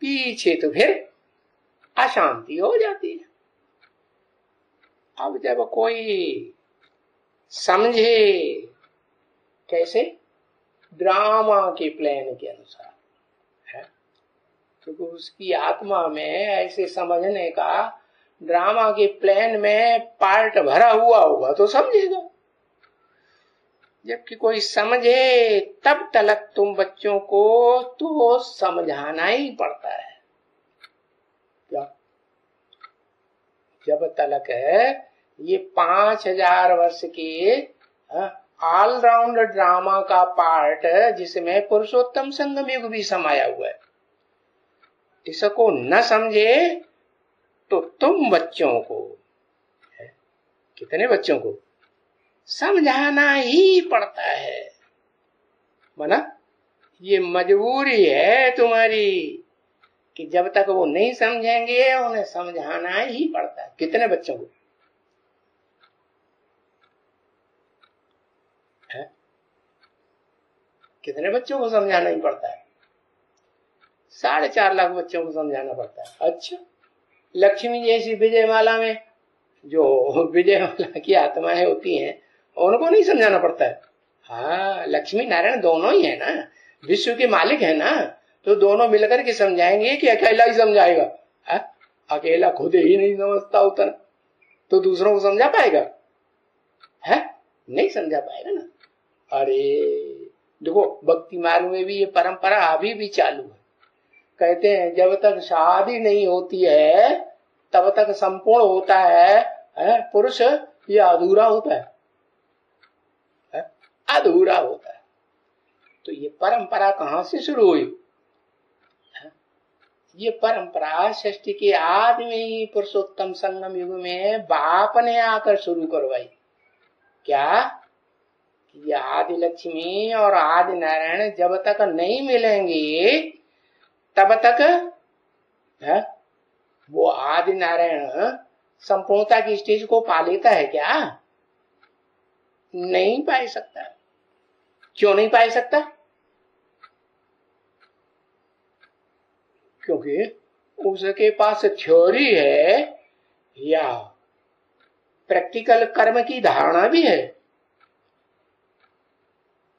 पीछे तो फिर अशांति हो जाती है। अब जब कोई समझे कैसे, ड्रामा के प्लान के अनुसार है, क्योंकि उसकी आत्मा में ऐसे समझने का ड्रामा के प्लान में पार्ट भरा हुआ होगा तो समझेगा। जबकि कोई समझे तब तलक तुम बच्चों को तो समझाना ही पड़ता है। क्या? जब तलक ये 5000 वर्ष के ऑलराउंड ड्रामा का पार्ट जिसमें पुरुषोत्तम संगम युग भी समाया हुआ है, इसको न समझे तो तुम बच्चों को, कितने बच्चों को समझाना ही पड़ता है। माना ये मजबूरी है तुम्हारी कि जब तक वो नहीं समझेंगे उन्हें समझाना ही पड़ता है। कितने बच्चों को? है? कितने बच्चों को समझाना ही पड़ता है? 4.5 लाख बच्चों को समझाना पड़ता है। अच्छा, लक्ष्मी जैसी विजयमाला में जो विजयमाला की आत्माएं होती हैं उनको नहीं समझाना पड़ता है? हाँ, लक्ष्मी नारायण दोनों ही है ना, विश्व के मालिक है ना, तो दोनों मिलकर के समझाएंगे कि अकेला ही समझाएगा? है? अकेला खुद ही नहीं समझता उतना तो दूसरों को समझा पाएगा? है? नहीं समझा पाएगा ना। अरे देखो, भक्ति मार्ग में भी ये परंपरा अभी भी चालू है। कहते हैं जब तक शादी नहीं होती है तब तक संपूर्ण होता है पुरुष, ये अधूरा होता है, अधूरा होता है। तो ये परंपरा कहां से शुरू हुई? ये परंपरा सृष्टि के आदि में ही पुरुषोत्तम संगम युग में बाप ने आकर शुरू करवाई। क्या? ये आदि लक्ष्मी और आदि नारायण जब तक नहीं मिलेंगे तब तक है वो आदि नारायण संपूर्णता की स्टेज को पा लेता है क्या? नहीं पा सकता। क्यों नहीं पा सकता? क्योंकि उसके पास थ्योरी है या प्रैक्टिकल कर्म की धारणा भी है।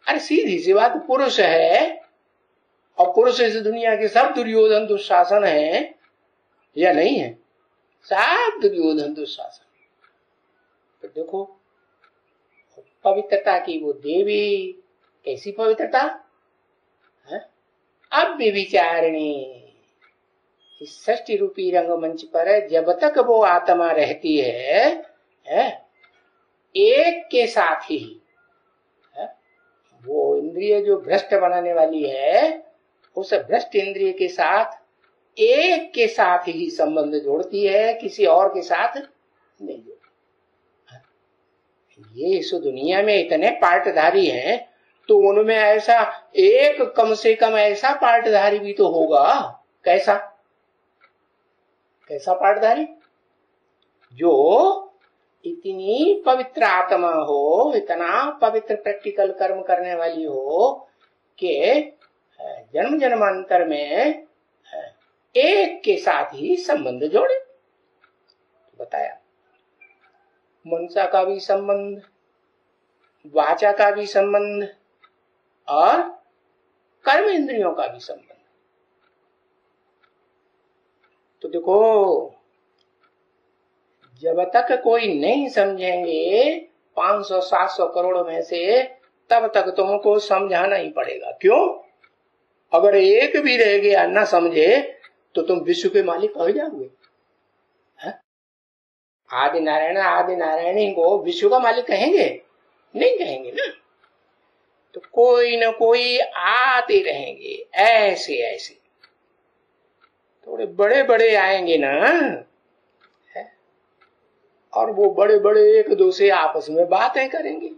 अरे सीधी सी बात, पुरुष है और पुरुष इस दुनिया के सब दुर्योधन दुशासन है या नहीं है? सब दुर्योधन दुशासन। तो देखो पवित्रता की वो देवी, कैसी पवित्रता है? अब विचारणी इस सृष्टि रूपी रंगमंच पर जब तक वो आत्मा रहती है, एक के साथ ही वो इंद्रिय जो भ्रष्ट बनाने वाली है उस भ्रष्ट इंद्रिय के साथ एक के साथ ही संबंध जोड़ती है, किसी और के साथ नहीं जोड़ती। ये इस दुनिया में इतने पार्टधारी हैं तो उनमें ऐसा एक कम से कम ऐसा पार्टधारी भी तो होगा। कैसा? कैसा पार्टधारी? जो इतनी पवित्र आत्मा हो, इतना पवित्र प्रैक्टिकल कर्म करने वाली हो कि जन्म जन्मांतर में एक के साथ ही संबंध जोड़े। बताया मनसा का भी संबंध, वाचा का भी संबंध और कर्म इंद्रियों का भी संबंध। तो देखो जब तक कोई नहीं समझेंगे 500-700 करोड़ में से, तब तक तुमको समझाना ही पड़ेगा। क्यों? अगर एक भी रह गया ना समझे तो तुम विश्व के मालिक हो जाओगे। आदि नारायणी को विश्व का मालिक कहेंगे? नहीं कहेंगे ना। तो कोई न कोई आते रहेंगे, ऐसे ऐसे थोड़े बड़े बड़े आएंगे ना, और वो बड़े बड़े एक दूसरे आपस में बातें करेंगे।